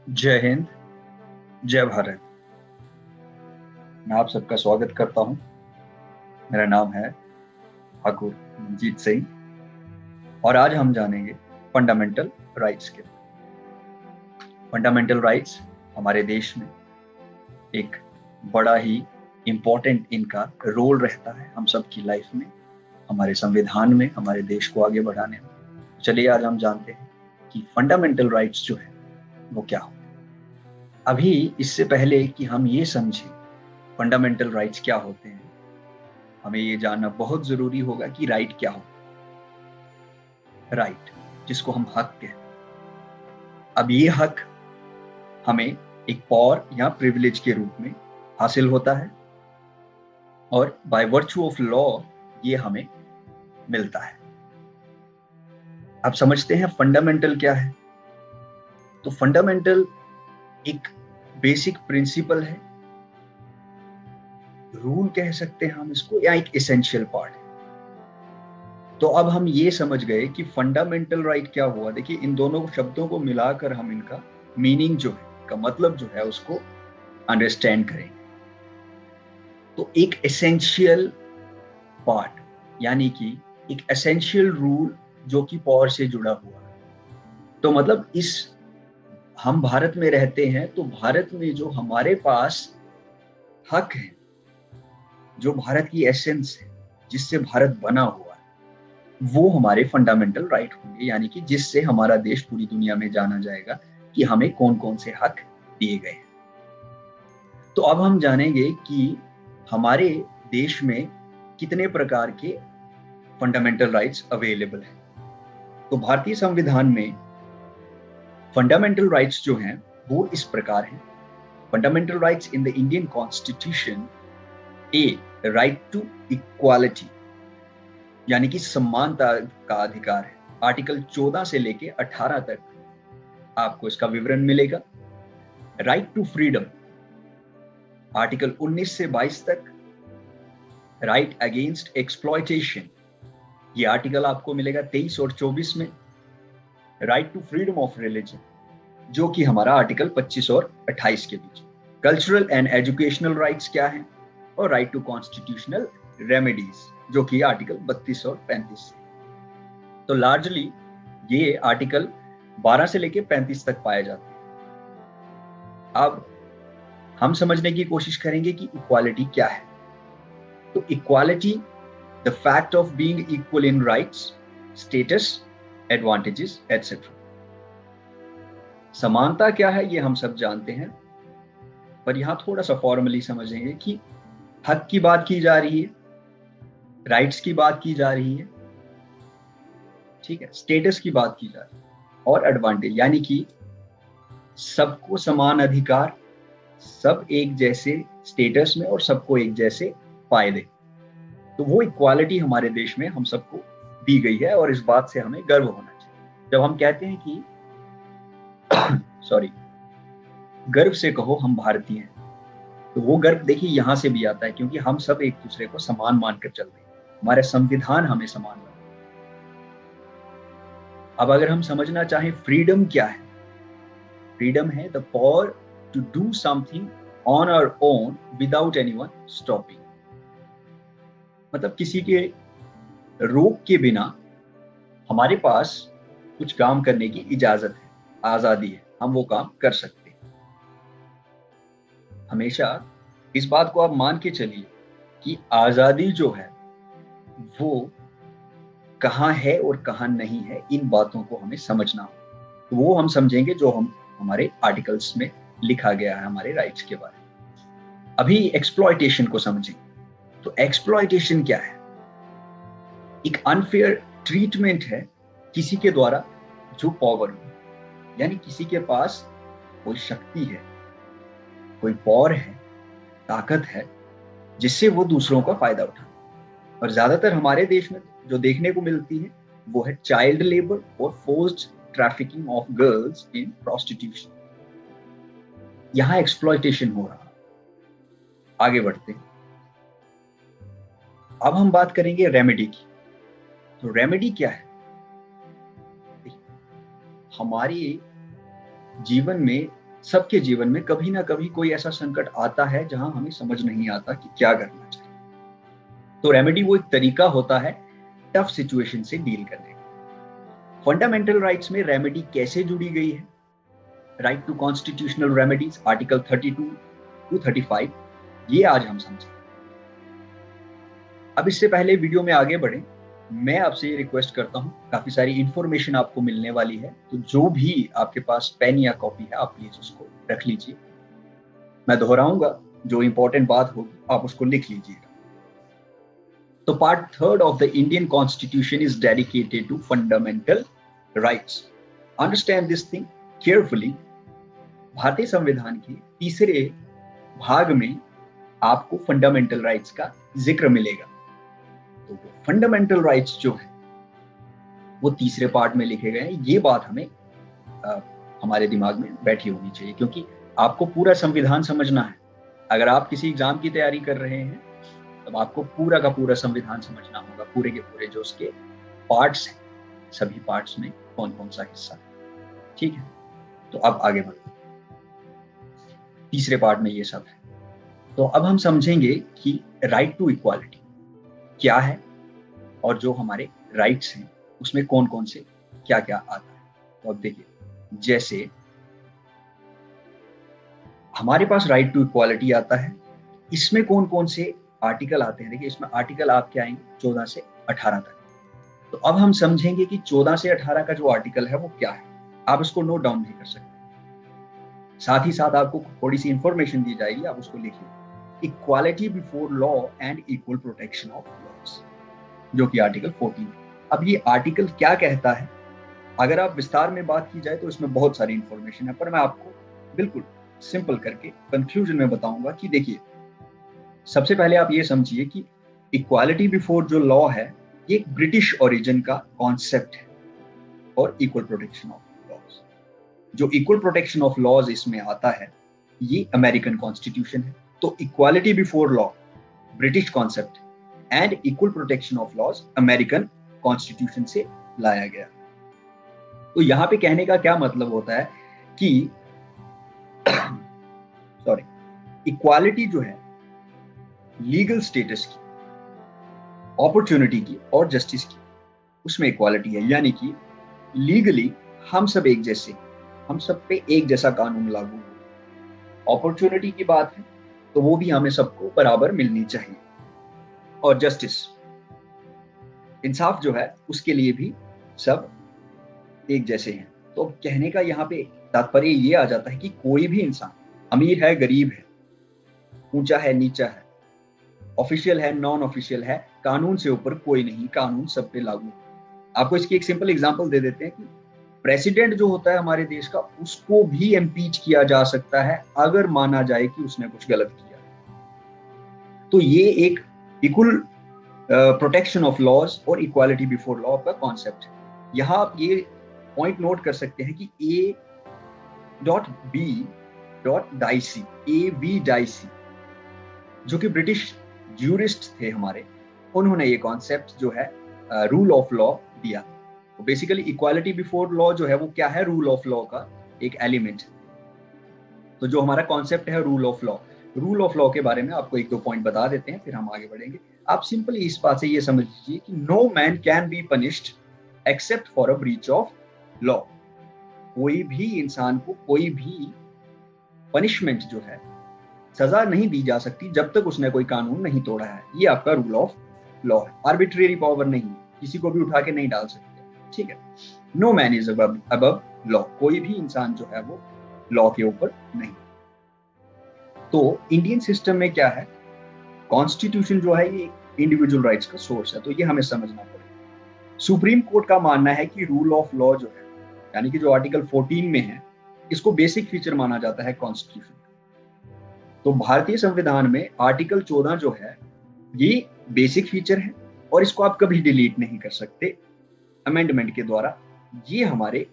जय हिंद, जय भारत। मैं आप सबका स्वागत करता हूं। मेरा नाम है ठाकुर मनजीत सिंह और आज हम जानेंगे फंडामेंटल राइट्स के बारे में। फंडामेंटल राइट्स हमारे देश में एक बड़ा ही इम्पोर्टेंट इनका रोल रहता है हम सब की लाइफ में, हमारे संविधान में, हमारे देश को आगे बढ़ाने में। चलिए आज हम जानते हैं कि फंडामेंटल राइट्स जो है वो क्या होते हैं। अभी इससे पहले कि हम ये समझें फंडामेंटल राइट्स क्या होते हैं, हमें ये जानना बहुत जरूरी होगा कि राइट क्या होता है। राइट जिसको हम हक कहते हैं। अब ये हक हमें एक पावर या प्रिविलेज के रूप में हासिल होता है और बाय वर्च्यू ऑफ लॉ ये हमें मिलता है। आप समझते हैं फंडामेंटल क्या है? तो फंडामेंटल एक बेसिक प्रिंसिपल है, रूल कह सकते हैं हम इसको, या एक एसेंशियल पार्ट है। तो अब हम ये समझ गए कि फंडामेंटल राइट क्या हुआ। देखिए, इन दोनों शब्दों को मिलाकर हम इनका मीनिंग जो है, का मतलब जो है, उसको अंडरस्टैंड करेंगे। तो एक एसेंशियल पार्ट यानी कि एक एसेंशियल रूल जो कि पावर से जुड़ा हुआ है। तो मतलब इस हम भारत में रहते हैं, तो भारत में जो हमारे पास हक है, जो भारत की एसेंस है, जिससे भारत बना हुआ है, वो हमारे फंडामेंटल राइट होंगे, यानी कि जिससे हमारा देश पूरी दुनिया में जाना जाएगा कि हमें कौन कौन से हक दिए गए हैं। तो अब हम जानेंगे कि हमारे देश में कितने प्रकार के फंडामेंटल राइट्स अवेलेबल हैं। तो भारतीय संविधान में फंडामेंटल राइट्स जो हैं वो इस प्रकार हैं। Fundamental rights in the Indian constitution: A, right to equality यानी कि समानता का अधिकार है। आर्टिकल 14 से लेके 18 तक आपको इसका विवरण मिलेगा। राइट टू फ्रीडम, आर्टिकल 19 से 22 तक। राइट अगेंस्ट एक्सप्लॉयटेशन, ये आर्टिकल आपको मिलेगा 23 और 24 में। Right to freedom of religion, जो कि हमारा आर्टिकल 25 और 28 के बीच। कल्चरल एंड एजुकेशनल राइट्स क्या है, और राइट टू कॉन्स्टिट्यूशनल रेमेडीज, जो कि आर्टिकल 32 और 35। तो लार्जली ये आर्टिकल 12 से लेके 35 तक पाए जाते हैं। अब हम समझने की कोशिश करेंगे कि इक्वालिटी क्या है। तो equality, the fact of being equal in rights, status, advantages etcetera. समानता क्या है ये हम सब जानते हैं, पर यहां थोड़ा सा फॉर्मली समझेंगे कि हक की बात की जा रही है, राइट्स की बात की जा रही है, ठीक है, स्टेटस की बात की जा रही है, और एडवांटेज यानी कि सबको समान अधिकार, सब एक जैसे स्टेटस में और सबको एक जैसे फायदे। तो वो इक्वालिटी हमारे देश में हम सबको दी गई है और इस बात से हमें गर्व होना चाहिए। जब हम कहते हैं कि सॉरी, गर्व से कहो हम भारतीय हैं, तो वो गर्व देखिए यहां से भी आता है, क्योंकि हम सब एक दूसरे को समान मानकर चलते हैं। हमारे संविधान हमें समान मानता है। अब अगर हम समझना चाहें फ्रीडम क्या है, फ्रीडम है the power to do something on our own without anyone stopping. मतलब किसी के रोक के बिना हमारे पास कुछ काम करने की इजाजत है, आजादी है, हम वो काम कर सकते हैं। हमेशा इस बात को आप मान के चलिए कि आजादी जो है वो कहाँ है और कहाँ नहीं है, इन बातों को हमें समझना हो। तो वो हम समझेंगे जो हम हमारे आर्टिकल्स में लिखा गया है हमारे राइट्स के बारे में। अभी एक्सप्लॉयटेशन को समझेंगे। तो एक्सप्लॉयटेशन क्या है? एक अनफेयर ट्रीटमेंट है किसी के द्वारा जो पावर हो, यानी किसी के पास कोई शक्ति है, कोई पावर है, ताकत है, जिससे वो दूसरों का फायदा उठाए। और ज्यादातर हमारे देश में जो देखने को मिलती है वो है चाइल्ड लेबर और forced trafficking of girls in prostitution. यहां एक्सप्लॉयटेशन हो रहा है। आगे बढ़ते हैं। अब हम बात करेंगे रेमेडी की। तो रेमेडी क्या है? हमारे जीवन में सबके जीवन में कभी ना कभी कोई ऐसा संकट आता है जहां हमें समझ नहीं आता कि क्या करना चाहिए। तो रेमेडी वो एक तरीका होता है टफ सिचुएशन से डील करने का। फंडामेंटल राइट्स में रेमेडी कैसे जुड़ी गई है? Right to constitutional remedies, article 32 to 35, ये आज हम समझें। अब इससे पहले वीडियो में आगे बढ़े, मैं आपसे ये रिक्वेस्ट करता हूँ, काफी सारी इंफॉर्मेशन आपको मिलने वाली है, तो जो भी आपके पास पेन या कॉपी है आप प्लीज उसको रख लीजिए। मैं दोहराऊंगा, जो इंपॉर्टेंट बात होगी आप उसको लिख लीजिएगा। तो part 3 of the Indian constitution is dedicated to fundamental rights. Understand this thing carefully. भारतीय संविधान के तीसरे भाग में आपको फंडामेंटल राइट्स का जिक्र मिलेगा। तो फंडामेंटल राइट्स जो है वो तीसरे पार्ट में लिखे गए हैं। ये बात हमें हमारे दिमाग में बैठी होनी चाहिए, क्योंकि आपको पूरा संविधान समझना है। अगर आप किसी एग्जाम की तैयारी कर रहे हैं तब आपको पूरा का पूरा संविधान समझना होगा, पूरे के पूरे जो उसके पार्ट्स हैं, सभी पार्ट्स में कौन कौन सा हिस्सा है। ठीक है, तो अब आगे बढ़ो। तीसरे पार्ट में ये सब है। तो अब हम समझेंगे कि राइट टू इक्वालिटी क्या है और जो हमारे राइट्स हैं उसमें कौन कौन से क्या क्या आता है। तो अब देखिए, जैसे हमारे पास राइट टू इक्वालिटी आता है, इसमें कौन कौन से आर्टिकल आते हैं। देखिए, इसमें आर्टिकल आपके आएंगे 14 से 18 तक। तो अब हम समझेंगे कि 14 से 18 का जो आर्टिकल है वो क्या है। आप इसको नोट डाउन भी कर सकते हैं, साथ ही साथ आपको थोड़ी सी इंफॉर्मेशन दी जाएगी, आप उसको लिखिए। Equality before law and equal protection of laws, जो कि आर्टिकल 14। अब ये आर्टिकल क्या कहता है, अगर आप विस्तार में बात की जाए तो इसमें बहुत सारी इंफॉर्मेशन है, पर मैं आपको बिल्कुल सिंपल करके कंक्लूजन में बताऊंगा कि देखिए, सबसे पहले आप ये समझिए कि इक्वालिटी बिफोर जो लॉ है ये एक ब्रिटिश ओरिजिन का कॉन्सेप्ट है, और इक्वल प्रोटेक्शन ऑफ लॉज, जो इक्वल प्रोटेक्शन ऑफ लॉज इसमें आता है, ये अमेरिकन कॉन्स्टिट्यूशन है। तो equality before law British concept and equal protection of laws American constitution से लाया गया। तो यहां पे कहने का क्या मतलब होता है कि सॉरी, इक्वालिटी जो है लीगल स्टेटस की, अपॉर्चुनिटी की और जस्टिस की, उसमें इक्वालिटी है। यानी कि लीगली हम सब एक जैसे, हम सब पे एक जैसा कानून लागू हो। अपॉर्चुनिटी की बात है तो वो भी हमें सबको बराबर मिलनी चाहिए, और जस्टिस, इंसाफ जो है उसके लिए भी सब एक जैसे हैं। तो कहने का यहाँ पे तात्पर्य ये आ जाता है कि कोई भी इंसान, अमीर है गरीब है, ऊंचा है नीचा है, ऑफिशियल है नॉन ऑफिशियल है, कानून से ऊपर कोई नहीं, कानून सब पे लागू। आपको इसकी एक सिंपल एग्जांपल दे देते हैं कि प्रेसिडेंट जो होता है हमारे देश का, उसको भी इम्पीच किया जा सकता है अगर माना जाए कि उसने कुछ गलत किया। तो ये एक इक्वल प्रोटेक्शन ऑफ लॉज और इक्वालिटी बिफोर लॉ का कॉन्सेप्ट है। यहाँ आप ये पॉइंट नोट कर सकते हैं कि A.B. डाइसी, जो कि ब्रिटिश ज्यूरिस्ट थे हमारे, उन्होंने ये कॉन्सेप्ट जो है रूल ऑफ लॉ दिया। तो बेसिकली इक्वालिटी बिफोर लॉ जो है वो क्या है, रूल ऑफ लॉ का एक एलिमेंट। तो जो हमारा कॉन्सेप्ट है रूल ऑफ लॉ के बारे में आपको एक दो पॉइंट बता देते हैं, फिर हम आगे बढ़ेंगे। आप सिंपली इस बात से ये समझ लीजिए कि no man can be punished except for a breach of law. कोई भी इंसान को कोई भी पनिशमेंट जो है, सजा नहीं दी जा सकती जब तक उसने कोई कानून नहीं तोड़ा है। ये आपका रूल ऑफ लॉ है। आर्बिट्रेरी पावर नहीं है, किसी को भी उठा के नहीं डाल सकते। ठीक है, no man is above law, कोई भी इंसान जो है वो लॉ के ऊपर नहीं। तो इंडियन सिस्टम में क्या है, कॉन्स्टिट्यूशन जो है ये इंडिविजुअल राइट्स का सोर्स है, तो ये हमें समझना पड़ेगा। सुप्रीम कोर्ट का मानना है कि रूल ऑफ लॉ जो है, यानी कि जो आर्टिकल 14 में है, इसको बेसिक फीचर माना जाता है कॉन्स्टिट्यूशन। तो भारतीय संविधान में आर्टिकल 14 जो है ये बेसिक फीचर है, और इसको आप कभी डिलीट नहीं कर सकते अमेंडमेंट के द्वारा। ये हमारे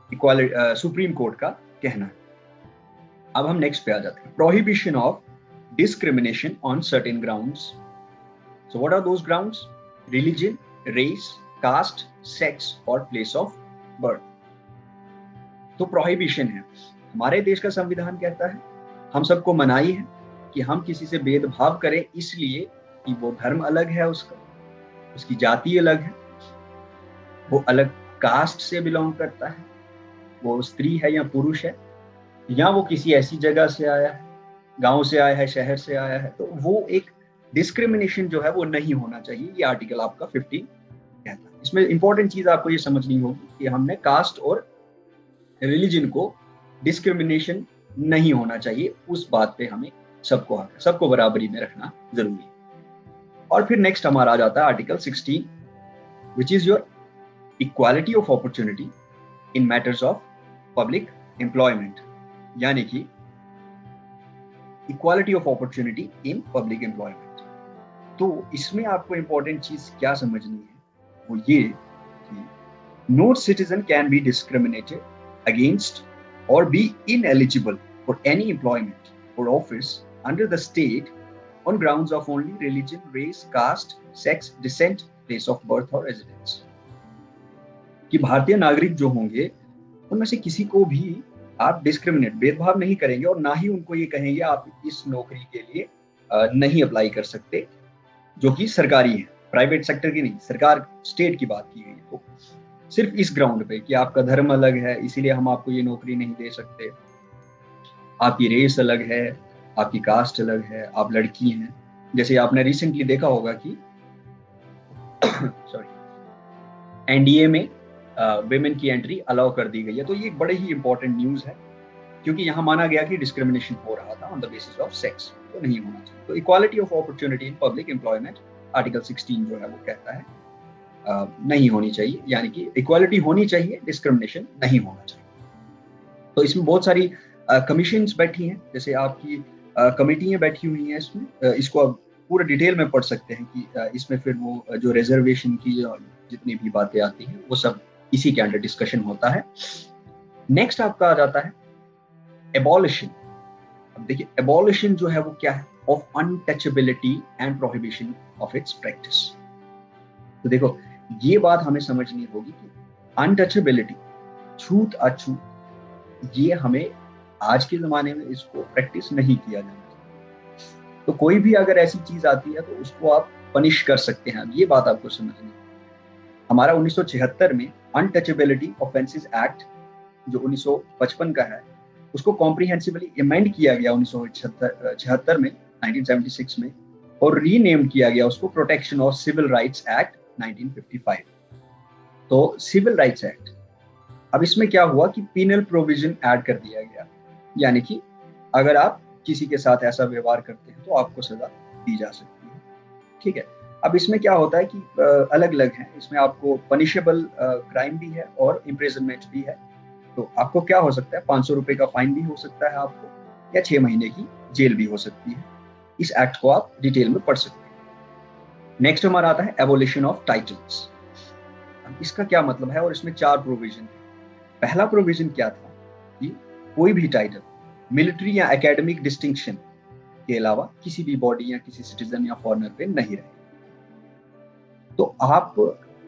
सुप्रीम कोर्ट का कहना है। अब हम नेक्स्ट पे आ जाते हैं, prohibition of discrimination on certain grounds. So what are those grounds? Religion, race, caste, sex और प्लेस ऑफ बर्थ। तो प्रोहिबिशन है, हमारे देश का संविधान कहता है, हम सबको मनाही है कि हम किसी से भेदभाव करें, इसलिए कि वो धर्म अलग है उसका, उसकी जाति अलग है, वो अलग कास्ट से बिलोंग करता है, वो स्त्री है या पुरुष है, या वो किसी ऐसी जगह से आया है, गांव से आया है, शहर से आया है, तो वो एक डिस्क्रिमिनेशन जो है वो नहीं होना चाहिए। ये आर्टिकल आपका 15 कहता है। इसमें इंपॉर्टेंट चीज आपको ये समझनी होगी कि हमने कास्ट और रिलीजन को डिस्क्रिमिनेशन नहीं होना चाहिए, उस बात पे हमें सबको हक है, सबको बराबरी में रखना जरूरी है। और फिर नेक्स्ट हमारा आ जाता है article 16, which is your equality of opportunity in matters of public employment, यानी कि equality of opportunity in public employment. तो इसमें आपको इंपॉर्टेंट चीज क्या समझनी है, वो ये कि no citizen can be discriminated against or be ineligible for any employment or office under the state on grounds of only religion, race, caste, sex, descent, place of birth or residence। कि भारतीय नागरिक जो होंगे उनमें से किसी को भी आप डिस्क्रिमिनेट, भेदभाव नहीं करेंगे, और ना ही उनको ये कहेंगे आप इस नौकरी के लिए नहीं अप्लाई कर सकते, जो कि सरकारी है, प्राइवेट सेक्टर की नहीं, सरकार स्टेट की बात की गई है। तो सिर्फ इस ग्राउंड पे कि आपका धर्म अलग है इसीलिए हम आपको ये नौकरी नहीं दे सकते, आपकी रेस अलग है, आपकी कास्ट अलग है, आप लड़की हैं, जैसे आपने रिसेंटली देखा होगा कि सॉरी एनडीए में विमेन की एंट्री अलाउ कर दी गई है। तो ये बड़े ही इंपॉर्टेंट न्यूज है, क्योंकि यहाँ माना गया कि डिस्क्रिमिनेशन हो रहा था on the basis of sex, तो नहीं होना चाहिए। तो equality of opportunity in public employment article 16 जो है वो कहता है नहीं होनी चाहिए, यानी कि इक्वालिटी होनी चाहिए, डिस्क्रिमिनेशन नहीं होना चाहिए। तो इसमें बहुत सारी कमीशंस बैठी हैं, जैसे आपकी कमेटियां बैठी हुई हैं इसमें, इसको आप पूरा डिटेल में पढ़ सकते हैं कि इसमें फिर वो जो रिजर्वेशन की जितनी भी बातें आती हैं वो सब इसी के अंडर डिस्कशन होता है। नेक्स्ट आपका आ जाता है एबॉलिशन। अब देखिए एबॉलिशन जो है वो क्या है, of untouchability and prohibition of its practice. तो देखो ये बात हमें समझनी होगी कि अनटचेबिलिटी, छूत अछूत, ये हमें आज के जमाने में इसको प्रैक्टिस नहीं किया जाना चाहिए। तो कोई भी अगर ऐसी चीज आती है तो उसको आप पनिश कर सकते हैं, ये बात आपको समझनी है। हमारा 1976 में अनटचेबिलिटी ऑफेंसेस एक्ट जो 1955 का है, उसको कॉम्प्रिहेंसिवली अमेंड किया गया 1976 में, 1976 में, और रीनेम किया गया उसको protection of civil rights act 1955। तो सिविल राइट्स एक्ट, अब इसमें क्या हुआ कि पीनल प्रोविजन ऐड कर दिया गया, यानी कि अगर आप किसी के साथ ऐसा व्यवहार करते हैं तो आपको सजा दी जा सकती है। ठीक है, अब इसमें क्या होता है कि अलग अलग है, इसमें आपको पनिशेबल क्राइम भी है और इम्प्रिजनमेंट भी है। तो आपको क्या हो सकता है, 500 रुपए का फाइन भी हो सकता है आपको, या 6 महीने की जेल भी हो सकती है। इस एक्ट को आप डिटेल में पढ़ सकते हैं। नेक्स्ट हमारा आता है एबोलिशन ऑफ टाइटल्स। इसका क्या मतलब है, और इसमें 4 प्रोविजन है। पहला प्रोविजन क्या था कि कोई भी टाइटल मिलिट्री या एकेडमिक डिस्टिंक्शन के अलावा किसी भी बॉडी या किसी सिटीजन या फॉरेनर पे नहीं रहे। तो आप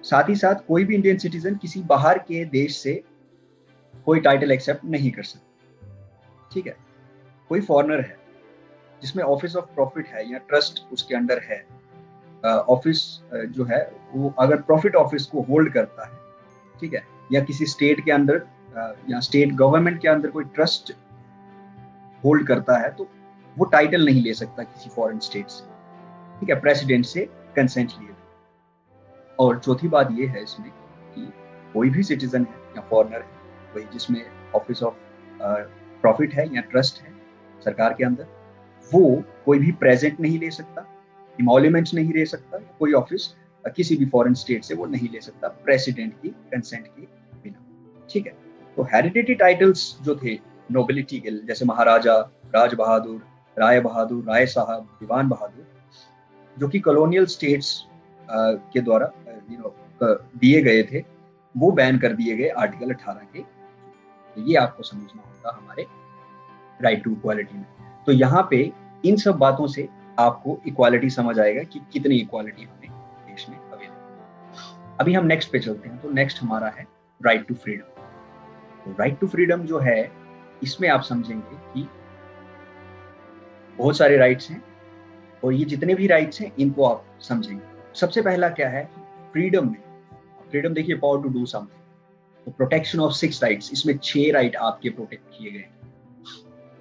साथ ही साथ कोई भी इंडियन सिटीजन किसी बाहर के देश से कोई टाइटल एक्सेप्ट नहीं कर सकता। ठीक है, कोई फॉरेनर है जिसमें ऑफिस ऑफ प्रॉफिट है या ट्रस्ट उसके अंडर है, ऑफिस जो है वो अगर प्रॉफिट ऑफिस को होल्ड करता है, ठीक है, या किसी स्टेट के अंदर या स्टेट गवर्नमेंट के अंदर कोई ट्रस्ट होल्ड करता है, तो वो टाइटल नहीं ले सकता किसी फॉरेन स्टेट से। ठीक है, प्रेसिडेंट से कंसेंट लिए। और चौथी बात ये है इसमें कि कोई भी सिटीजन है या फॉरेनर है, वही जिसमें ऑफिस ऑफ प्रॉफिट है या ट्रस्ट है सरकार के अंदर, वो कोई भी प्रेजेंट नहीं ले सकता, इमोल्यूमेंट्स नहीं ले सकता, कोई ऑफिस किसी भी फॉरेन स्टेट से वो नहीं ले सकता प्रेसिडेंट की कंसेंट के बिना। ठीक है, तो हेरिडिटी टाइटल्स जो थे नोबिलिटी के, जैसे महाराजा, राज बहादुर, राय बहादुर, राय साहब, दीवान बहादुर, जो कि कॉलोनियल स्टेट्स के द्वारा दिए गए थे, वो बैन कर दिए गए आर्टिकल 18 के। तो ये आपको समझना होगा हमारे राइट टू इक्वालिटी में। तो यहाँ पे इन सब बातों से आपको इक्वालिटी समझ आएगा कि कितनी इक्वालिटी हमें देश में अवेलेबल। अभी हम नेक्स्ट पे चलते हैं। तो नेक्स्ट हमारा है राइट टू फ्रीडम। तो राइट टू फ्रीडम जो है, इसमें आप समझेंगे कि बहुत सारे राइट्स हैं और ये जितने भी राइट्स हैं इनको आप समझेंगे। सबसे पहला क्या है, फ्रीडम में, फ्रीडम देखिए पावर टू डू समथिंग, तो प्रोटेक्शन ऑफ 6 राइट्स, इसमें 6 राइट आपके प्रोटेक्ट किए गए।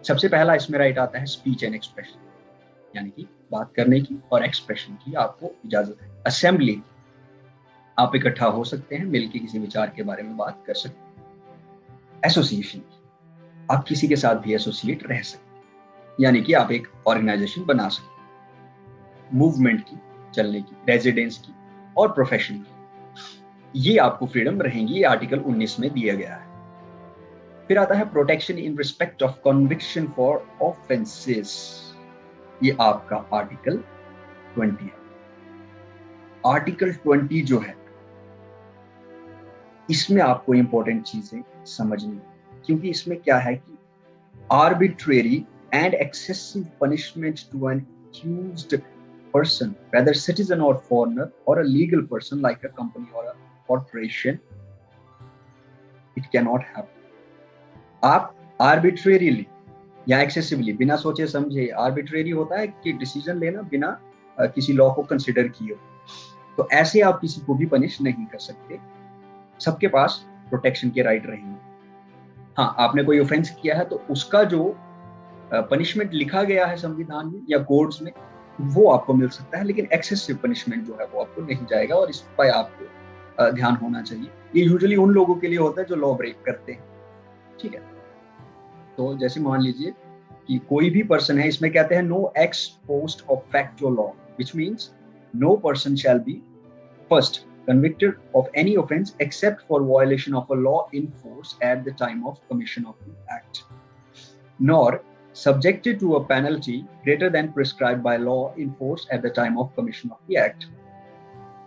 सबसे पहला इसमें राइट आता है स्पीच एंड एक्सप्रेशन, यानी कि बात करने की और एक्सप्रेशन की आपको इजाजत है। असेंबली, आप इकट्ठा हो सकते हैं, मिलकर किसी विचार के बारे में बात कर सकते हैं। एसोसिएशन, आप किसी के साथ भी एसोसिएट रह सकते हैं, यानी कि आप एक ऑर्गेनाइजेशन बना सकते हैं। मूवमेंट की, चलने की, रेजिडेंस की और प्रोफेशन की, ये आपको फ्रीडम रहेंगी, ये आर्टिकल 19 में दिया गया है। फिर आता है protection in respect of conviction for offences, ये आपका आर्टिकल 20 है। आर्टिकल 20 जो है, इसमें आपको इंपॉर्टेंट चीजें समझनी है, क्योंकि इसमें क्या है कि arbitrary and excessive punishment to an accused person, whether citizen or foreigner or a legal person like a company or a corporation, it cannot happen. आप आर्बिट्रेरीली या एक्सेसिवली, बिना सोचे समझे, आर्बिट्रेरी होता है कि डिसीजन लेना बिना किसी लॉ को कंसिडर किए, तो ऐसे आप किसी को भी पनिश नहीं कर सकते। सबके पास प्रोटेक्शन के राइट रहेंगे। हाँ, आपने कोई ऑफेंस किया है तो उसका जो पनिशमेंट लिखा गया है संविधान में या कोड्स में, वो आपको मिल सकता है, लेकिन एक्सेसिव पनिशमेंट जो है वो आपको नहीं जाएगा, और इस पर आपको ध्यान होना चाहिए। ये यूजुअली उन लोगों के लिए होता है जो लॉ ब्रेक करते हैं, ठीक है। तो जैसे मान लीजिए कि कोई भी पर्सन है, इसमें कहते हैं no ex post of factual law, which means no person shall be first convicted of any offense except for violation of a law in force at the time of commission of the act, nor subjected to a penalty greater than prescribed by law in force at the time of commission of the act।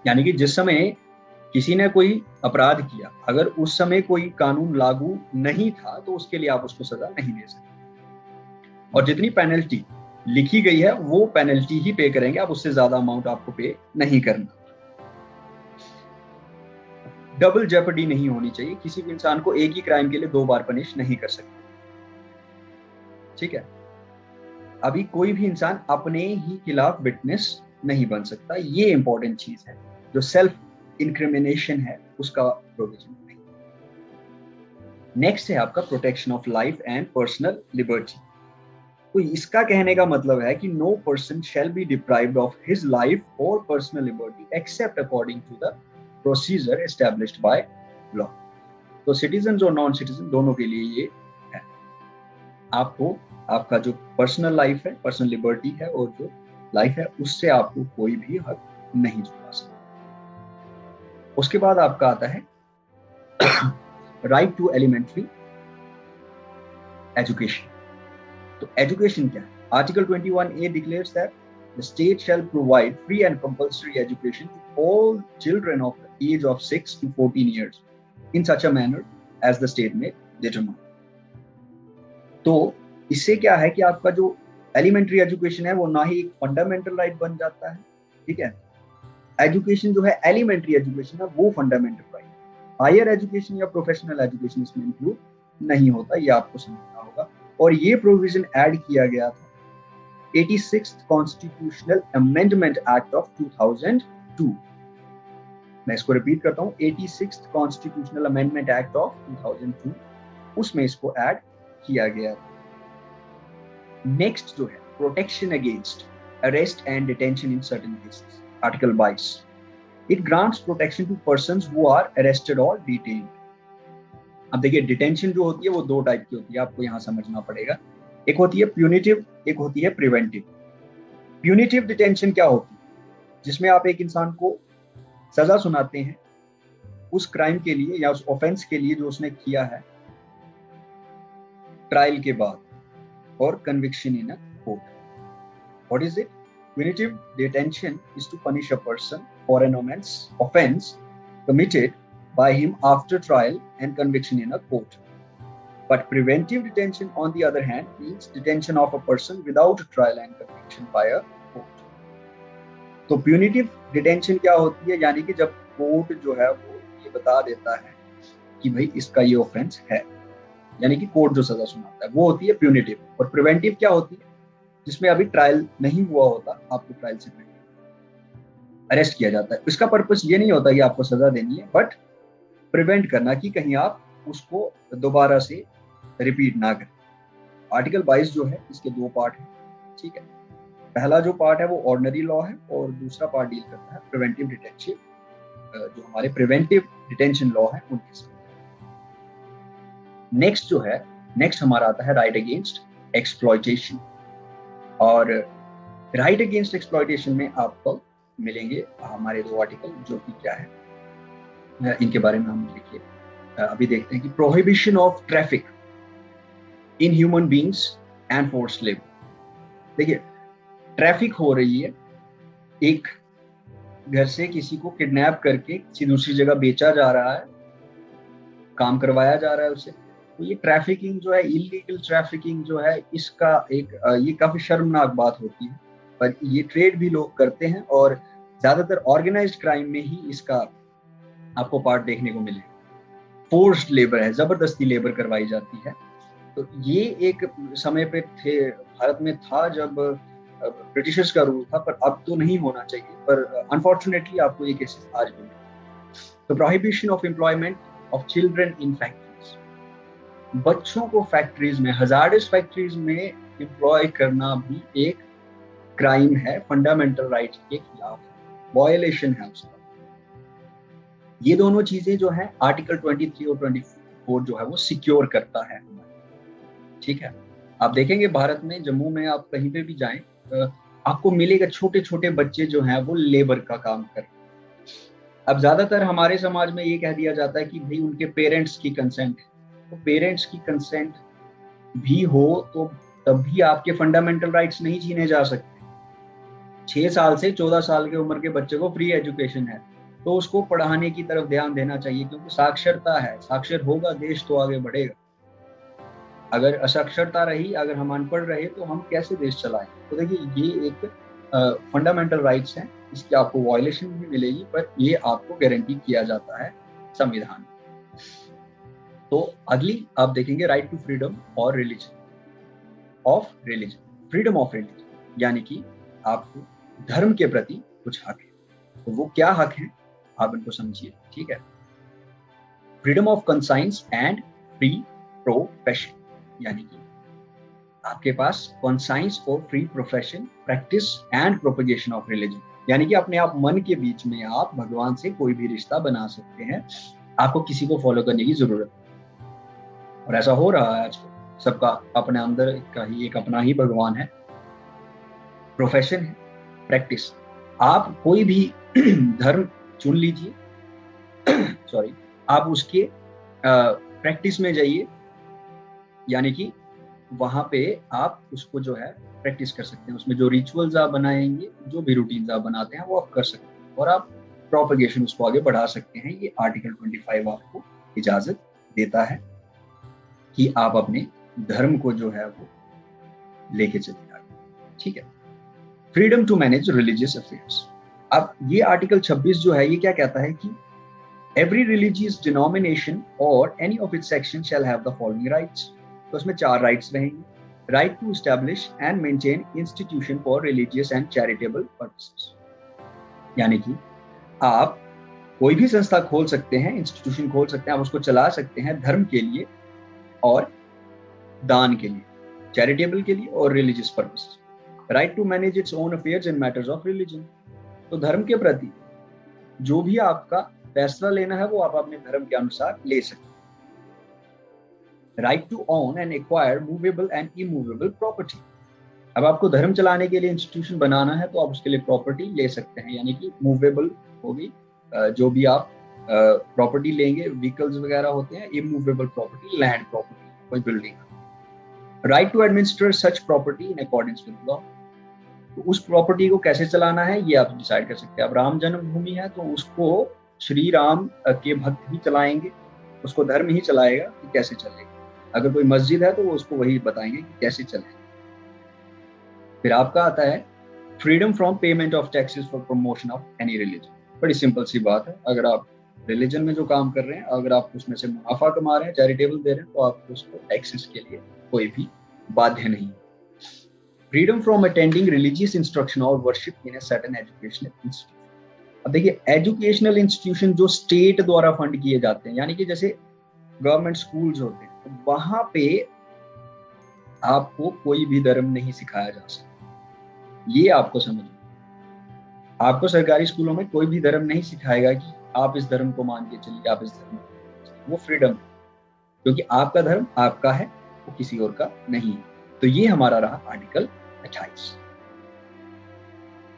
यानी कि जिस समय किसी ने कोई अपराध किया, अगर उस समय कोई कानून लागू नहीं था तो उसके लिए आप उसको सजा नहीं दे सकते, और जितनी पेनल्टी लिखी गई है वो पेनल्टी ही पे करेंगे, आप उससे ज्यादा अमाउंट आपको पे नहीं करना। डबल जेपर्डी नहीं होनी चाहिए, किसी भी इंसान को एक ही क्राइम के लिए 2 बार पनिश नहीं कर सकते, ठीक है। अभी कोई भी इंसान अपने ही खिलाफ विटनेस नहीं बन सकता, ये इंपॉर्टेंट चीज है। जो सेल्फ इंक्रिमिनेशन है उसका प्रोविजन नहीं। नेक्स्ट है आपका protection of life and personal liberty. तो इसका कहने का मतलब है कि no person shall be deprived of his life और personal liberty except according to the procedure established by law. तो सिटीजन और नॉन सिटीजन दोनों के लिए ये है। आपको आपका जो पर्सनल लाइफ है, पर्सनल लिबर्टी है, और जो लाइफ है उससे आपको कोई भी हक नहीं छुड़ा सकता। उसके बाद आपका आता है राइट टू एलिमेंट्री एजुकेशन। तो एजुकेशन क्या है? Article 21A declares that the state shall provide free and compulsory education to all children of the age of 6 to 14 years in such a manner as the state may determine। तो इससे क्या है कि आपका जो elementary education है वो ना ही एक फंडामेंटल राइट बन जाता है, ठीक है। एजुकेशन जो है, एलिमेंट्री एजुकेशन है, वो फंडामेंटल राइट। हायर एजुकेशन या प्रोफेशनल एजुकेशन इसमें इंक्लूड नहीं होता, ये आपको समझना होगा। और ये प्रोविजन ऐड किया गया था 86th constitutional amendment act of 2002। मैं इसको रिपीट करता हूँ, 86th constitutional amendment act of 2002, उसमें इसको ऐड किया गया था। नेक्स्ट जो है protection against arrest and detention in certain cases, article 22। It grants protection to persons who are arrested और डिटेन्ड। अब देखिए, डिटेंशन जो होती है वो 2 टाइप की होती है, आपको यहाँ समझना पड़ेगा। एक होती है प्यूनिटिव, एक होती है प्रिवेंटिव। प्यूनिटिव डिटेंशन क्या होती है? जिसमें आप एक इंसान को सजा सुनाते हैं उस क्राइम के लिए या उस ऑफेंस के लिए जो उसने किया है, ट्रायल के बाद और conviction in a court. What is it? Punitive detention is to punish a person for an offense committed by him after trial and conviction in a court. But preventive detention, on the other hand, means detention of a person without trial and conviction by a court. तो punitive detention क्या होती है? यानी कि जब court जो है वो ये बता देता है कि भाई इसका ये ऑफेंस है, यानी कि कोर्ट जो सजा सुनाता है, वो होती है प्यूनिटिव। और प्रिवेंटिव क्या होती है? जिसमें अभी ट्रायल नहीं हुआ होता, आपको ट्रायल से पहले अरेस्ट किया जाता है। इसका पर्पस ये नहीं होता कि आपको सजा देनी है, बट प्रिवेंट करना कि कहीं आप उसको दोबारा से रिपीट ना करें। आर्टिकल 22 जो है, इसके दो पार्ट हैं, ठीक है। पहला जो पार्ट है वो ऑर्डिनरी लॉ है, और दूसरा पार्ट डील करता है प्रिवेंटिव डिटेंशन, जो हमारे प्रिवेंटिव डिटेंशन लॉ है उनके साथ। नेक्स्ट जो है, नेक्स्ट हमारा आता है राइट अगेंस्ट एक्सप्लॉयटेशन। और राइट अगेंस्ट एक्सप्लॉयटेशन में आपको मिलेंगे हमारे दो आर्टिकल, जो कि क्या है, इनके बारे में हम देखिए अभी देखते हैं कि prohibition of traffic in human beings and forced labour. देखिए, ट्रैफिक हो रही है, एक घर से किसी को किडनैप करके किसी दूसरी जगह बेचा जा रहा है, काम करवाया जा रहा है उससे। तो ये ट्रैफिकिंग जो है, इलीगल ट्रैफिकिंग जो है, इसका एक ये काफी शर्मनाक बात होती है, पर ये ट्रेड भी लोग करते हैं, और ज्यादातर ऑर्गेनाइज्ड क्राइम में ही इसका आपको पार्ट देखने को मिलेगा। फोर्स्ड लेबर है, जबरदस्ती लेबर करवाई जाती है। तो ये एक समय पे थे, भारत में था जब ब्रिटिशर्स का रूल था, पर अब तो नहीं होना चाहिए, पर अनफॉर्चुनेटली आपको ये केसेस आज भी मिले। तो prohibition of employment of children in factories, बच्चों को फैक्ट्रीज में, हजार्डस फैक्ट्रीज में एम्प्लॉय करना भी एक क्राइम है, फंडामेंटल राइट्स के खिलाफ वायलेशन है उसका। ये दोनों चीजें जो है आर्टिकल 23 और 24 जो है वो सिक्योर करता है, ठीक है। आप देखेंगे भारत में, जम्मू में आप कहीं पे भी जाएं, आपको मिलेगा छोटे छोटे बच्चे जो हैं वो लेबर का काम कर रहे हैं। अब ज्यादातर हमारे समाज में ये कह दिया जाता है कि भाई उनके पेरेंट्स की कंसेंट है। तो पेरेंट्स की कंसेंट भी हो तो तब भी आपके फंडामेंटल राइट्स नहीं छीने जा सकते। 6 साल से 14 साल की उम्र के बच्चे को फ्री एजुकेशन है, तो उसको पढ़ाने की तरफ ध्यान देना चाहिए, क्योंकि साक्षरता है, साक्षर होगा देश तो आगे बढ़ेगा। अगर असाक्षरता रही, अगर हम अनपढ़ रहे, तो हम कैसे देश चलाएं? तो देखिए, ये एक फंडामेंटल राइट्स हैं, इसकी आपको वायलेशन भी मिलेगी, पर ये आपको गारंटी किया जाता है संविधान में। तो अगली आप देखेंगे राइट टू फ्रीडम और रिलीजन, फ्रीडम ऑफ रिलीजन, यानी कि आपको धर्म के प्रति कुछ हक है। तो वो क्या हक है, आप इनको समझिए, ठीक है। Freedom of conscience and free profession, यानी कि आपके पास कॉन्साइंस और free profession, practice and propagation of religion, यानी कि अपने आप मन के बीच में आप भगवान से कोई भी रिश्ता बना सकते हैं, आपको किसी को फॉलो करने की जरूरत है। और ऐसा हो रहा है आजकल, सबका अपने अंदर का ही एक अपना ही भगवान है। प्रोफेशन है, प्रैक्टिस, आप कोई भी धर्म चुन लीजिए, सॉरी, आप उसके प्रैक्टिस में जाइए, यानी कि वहां पे आप उसको जो है प्रैक्टिस कर सकते हैं। उसमें जो रिचुअल्स आप बनाएंगे, जो भी रूटीन्स आप बनाते हैं, वो आप कर सकते हैं, और आप प्रोपगेशन उसको आगे बढ़ा सकते हैं। ये आर्टिकल 25 आपको इजाजत देता है कि आप अपने धर्म को जो है वो लेके चलिए आगे, ठीक है। Freedom to manage religious affairs. अब ये आर्टिकल 26 जो है, ये क्या कहता है कि एवरी रिलीजियस डिनोमिनेशन और any of its section shall have the following rights. तो उसमें 4 राइट्स रहेंगे। Right to establish and maintain institution for religious and charitable purposes, यानी कि आप कोई भी संस्था खोल सकते हैं, इंस्टीट्यूशन खोल सकते हैं, आप उसको चला सकते हैं धर्म के लिए और दान के लिए, चैरिटेबल के लिए और religious purposes. Right to manage its own affairs in matters of religion. तो धर्म के प्रति जो भी आपका फैसला लेना है, वो आप अपने धर्म के अनुसार ले सकते हैं। Right to own and acquire movable and immovable property. अब आपको धर्म चलाने के लिए इंस्टीट्यूशन बनाना है, तो आप उसके लिए प्रॉपर्टी ले सकते हैं, यानी कि मूवेबल होगी, जो भी आप प्रॉपर्टी लेंगे, व्हीकल्स वगैरह होते हैं। इमूवेबल प्रॉपर्टी, लैंड प्रॉपर्टी, कोई building. Right to administer such property in accordance with law. तो उस प्रॉपर्टी को कैसे चलाना है, ये आप डिसाइड कर सकते हैं। अब राम जन्मभूमि है, तो उसको श्री राम के भक्त ही चलाएंगे, उसको धर्म ही चलाएगा कि कैसे चलेगा। अगर कोई मस्जिद है, तो वो उसको वही बताएंगे कि कैसे चलेगा। फिर आपका आता है freedom from payment of taxes for promotion of any religion. बड़ी सिंपल सी बात है, अगर आप रिलीजन में जो काम कर रहे हैं, अगर आप उसमें से मुनाफा कमा रहे हैं, चैरिटेबल दे रहे हैं, तो आपको उसको टैक्सेस के लिए कोई भी बाध्य नहीं। Freedom from attending religious instruction और worship in a certain educational institution. अब देखिए, एजुकेशनल इंस्टीट्यूशन जो स्टेट द्वारा फंड किए जाते हैं, यानी कि जैसे गवर्नमेंट स्कूल्स होते हैं, तो वहां पे आपको कोई भी धर्म नहीं सिखाया जा सकता। ये आपको समझना, आपको सरकारी स्कूलों में कोई भी धर्म नहीं सिखाएगा कि आप इस धर्म को मान के चलिए, आप इस धर्म को, वो फ्रीडम है, क्योंकि आपका धर्म आपका है, वो किसी और का नहीं है। तो ये हमारा रहा आर्टिकल 28।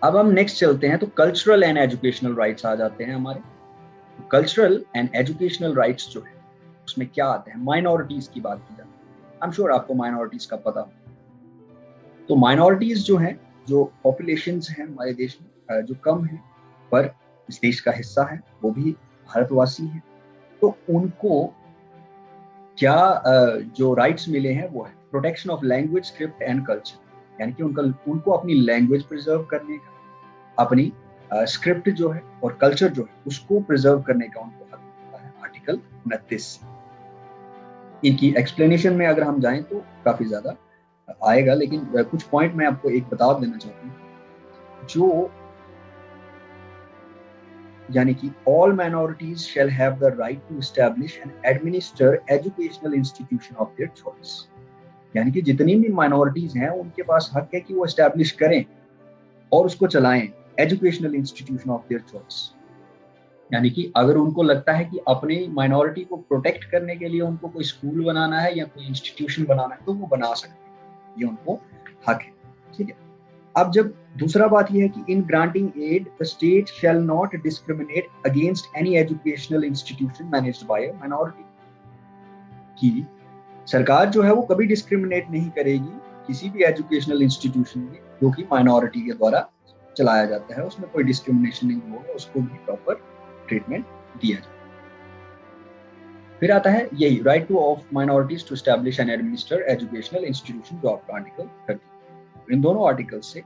अब हम नेक्स्ट चलते हैं, तो कल्चरल एंड एजुकेशनल राइट्स आ जाते हैं हमारे। कल्चरल एंड एजुकेशनल राइट्स जो है उसमें क्या आते हैं, माइनॉरिटीज की बात की जाती है। आई एम श्योर आपको माइनॉरिटीज का पता हो। तो माइनॉरिटीज जो है, जो पॉपुलेशंस हैं हमारे देश में, जो कम है पर इस देश का हिस्सा है, वो भी भारतवासी है, तो उनको क्या जो राइट्स मिले हैं वो है protection of language, script and culture, यानी कि उनको अपनी लैंग्वेज प्रिजर्व करने का, अपनी स्क्रिप्ट जो है और कल्चर जो है उसको प्रिजर्व करने का उनको हक मिलता है आर्टिकल 29। इनकी एक्सप्लेनेशन में अगर हम जाएं तो काफी ज्यादा आएगा, लेकिन कुछ पॉइंट मैं आपको एक बता देना चाहता हूँ, जो यानी कि all minorities shall have the right to establish and administer educational institution of their choice. यानी कि जितनी भी माइनॉरिटीज हैं उनके पास हक है कि वो एस्टैब्लिश करें और उसको चलाएं educational institution of their choice. यानी कि अगर उनको लगता है कि अपनी माइनॉरिटी को प्रोटेक्ट करने के लिए उनको कोई स्कूल बनाना है या कोई इंस्टीट्यूशन बनाना है, तो वो बना सकते हैं, ये उनको हक है। ठीक है। अब जब दूसरा बात यह है कि in granting aid the state shall not discriminate against any educational institution managed by a minority, कि सरकार जो है वो कभी डिस्क्रिमिनेट नहीं करेगी किसी भी एजुकेशनल इंस्टीट्यूशन में जो कि माइनॉरिटी के द्वारा चलाया जाता है, उसमें कोई डिस्क्रिमिनेशन नहीं होगा, उसको भी प्रॉपर ट्रीटमेंट दिया जाए। फिर आता है यही right to of minorities to establish and administer educational institution, जो आपका आर्टिकल 30। इन दोनों आर्टिकल से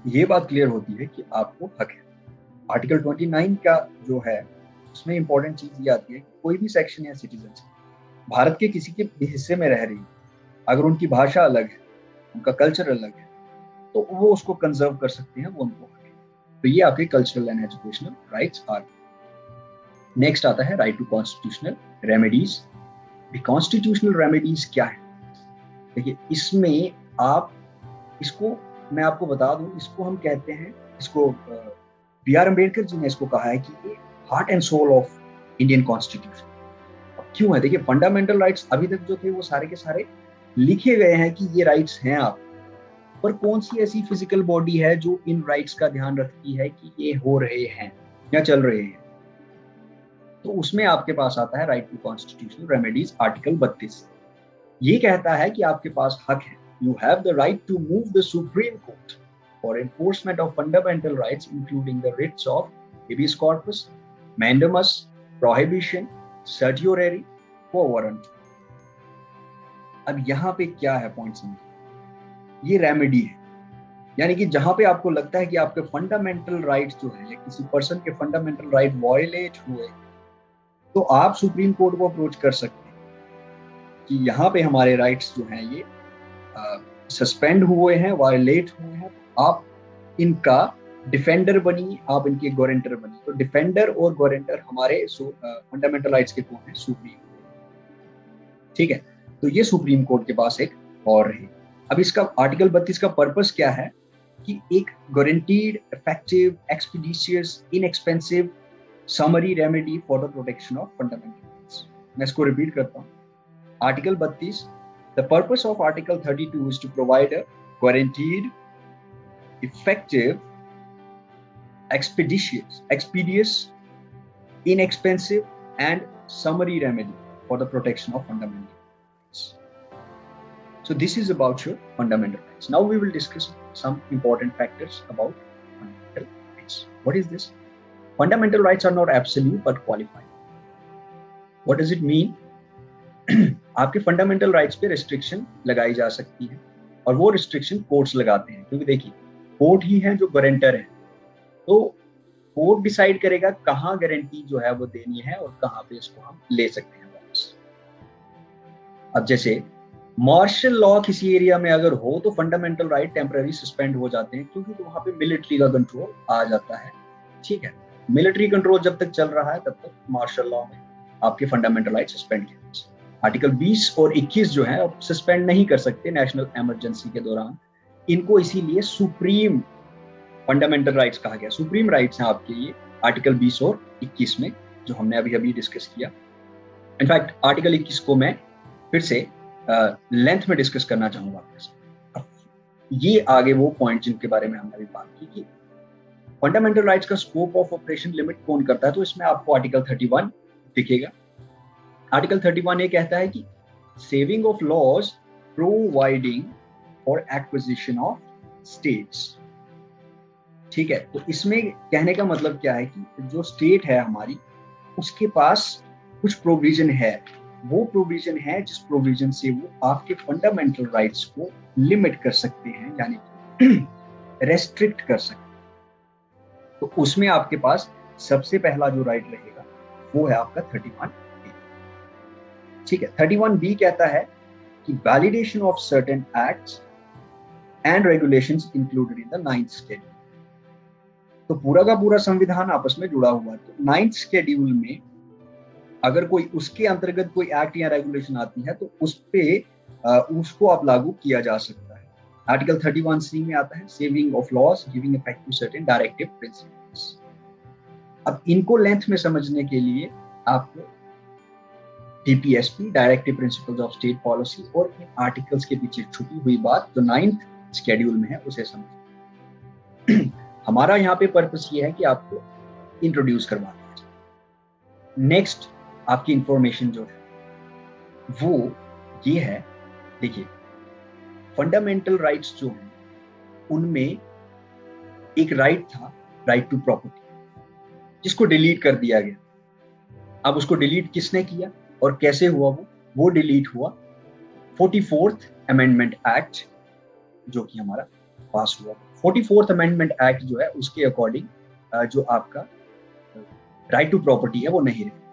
ये बात क्लियर होती है कि आपको हक है। आर्टिकल 29 का जो है उसमें इंपॉर्टेंट चीज ये आती है कि कोई भी सेक्शन या सिटीजन भारत के किसी के भी हिस्से में रह रही है, अगर उनकी भाषा अलग है, उनका कल्चर अलग है, तो वो उसको कंजर्व कर सकते हैं, वो उनको हक है। तो ये आपके cultural and educational rights are. Next आता है right to constitutional remedies. Constitutional remedies क्या है? देखिए, इसमें आप इसको मैं आपको बता दूं, इसको हम कहते हैं, इसको बी.आर. अम्बेडकर जी ने इसको कहा है कि ये heart and soul of Indian constitution. अब क्यों है? देखिए, फंडामेंटल राइट्स अभी तक जो थे वो सारे के सारे लिखे गए हैं कि ये राइट्स हैं आप, पर कौन सी ऐसी फिजिकल बॉडी है जो इन राइट्स का ध्यान रखती है कि ये हो रहे हैं या चल रहे हैं? तो उसमें आपके पास आता है right to constitutional remedies, article 32। ये कहता है कि आपके पास हक है, you have the right to move the Supreme Court for enforcement of fundamental rights, including the writs of habeas corpus, mandamus, prohibition, certiorari, quo warranto। अब यहाँ पे क्या है पॉइंट समझिए, ये रेमेडी है, यानी कि जहां पे आपको लगता है कि आपके फंडामेंटल राइट्स जो है या किसी पर्सन के फंडामेंटल राइट वायलेट हुए, तो आप सुप्रीम कोर्ट को अप्रोच कर सकते हैं कि यहाँ पे हमारे राइट्स जो हैं ये सस्पेंड हुए हैं, वायलेट हुए हैं, आप इनका डिफेंडर बनिए, आप इनके गारंटर बनिए। तो डिफेंडर और गारंटर हमारे फंडामेंटल राइट्स के कौन है? Supreme court. ठीक है, तो ये सुप्रीम कोर्ट के पास एक और रहे। अब इसका आर्टिकल 32 का पर्पस क्या है कि एक guaranteed, effective, expeditious, inexpensive summary remedy for the protection of fundamental rights. मैं इसको रिपीट करता हूँ। Article 32, the purpose of Article 32 is to provide a guaranteed, effective, expeditious, inexpensive, and summary remedy for the protection of fundamental rights. So this is about your fundamental rights. Now we will discuss some important factors about fundamental rights. What is this? Fundamental rights are not absolute but qualified. What does it mean? आपके fundamental rights पे restriction लगाई जा सकती है, और वो restriction courts लगाते हैं, क्योंकि देखिए कोर्ट ही है जो गारंटर है। तो कोर्ट डिसाइड करेगा कहाँ गारंटी जो है वो देनी है और कहाँ पे इसको हम ले सकते हैं वापस। अब जैसे मार्शल लॉ किसी एरिया में अगर हो तो फंडामेंटल राइट टेम्पररी सस्पेंड हो जाते हैं, क्योंकि तो वहां पे मिलिट्री का कंट्रोल आ जाता है। ठीक है, मिलिट्री कंट्रोल जब तक चल रहा है तब तक मार्शल लॉ में आपके फंडामेंटल राइट सस्पेंड किए। आर्टिकल 20 और 21 जो है अब सस्पेंड नहीं कर सकते नेशनल इमरजेंसी के दौरान। इनको इसीलिए सुप्रीम फंडामेंटल राइट्स कहा गया। सुप्रीम राइट्स हैं आपके ये आर्टिकल 20 और 21 में, जो हमने अभी अभी डिस्कस किया। इनफैक्ट आर्टिकल 21 को मैं फिर से लेंथ में डिस्कस करना चाहूंगा आपके साथ। ये आगे वो पॉइंट जिनके बारे में हमने अभी बात की कि फंडामेंटल राइट्स का स्कोप ऑफ ऑपरेशन लिमिट कौन करता है, तो इसमें आपको आर्टिकल 31 दिखेगा। आर्टिकल 31 ये कहता है कि saving of laws providing for acquisition of states. ठीक है, तो इसमें कहने का मतलब क्या है कि जो स्टेट है हमारी, उसके पास कुछ प्रोविजन है। वो प्रोविजन है जिस प्रोविजन से वो आपके फंडामेंटल राइट्स को लिमिट कर सकते हैं, यानी कि रेस्ट्रिक्ट कर सकते हैं। तो उसमें आपके पास सबसे पहला जो राइट रहेगा वो है आपका 31 बी। ठीक है, 31 बी कहता है कि validation of certain acts and regulations included in the 9th schedule. तो पूरा का पूरा संविधान आपस में जुड़ा हुआ है। तो 9th शेड्यूल में अगर कोई उसके अंतर्गत कोई एक्ट या रेगुलेशन आती है तो उस पे उसको आप लागू किया जा सकता है। आर्टिकल 31C में आता है saving of laws giving effect to certain directive principles. अब इनको लेंथ में समझने के लिए आपको DPSP directive principles of state policy और इन आर्टिकल्स के पीछे छुपी हुई बात जो 9th शेड्यूल में है उसे समझ। हमारा यहाँ पे पर्पस ये है कि आपको इंट्रोड्यूस करवा दिया जाए। नेक्स्ट आपकी इंफॉर्मेशन जो है वो ये है, देखिए फंडामेंटल राइट्स जो हैं उनमें एक राइट था, राइट टू प्रॉपर्टी, जिसको डिलीट कर दिया गया। अब उसको डिलीट किसने किया और कैसे हुआ? वो डिलीट हुआ 44th अमेंडमेंट एक्ट जो कि हमारा पास हुआ। 44th अमेंडमेंट एक्ट जो है उसके अकॉर्डिंग जो आपका राइट टू प्रॉपर्टी है वो नहीं रही।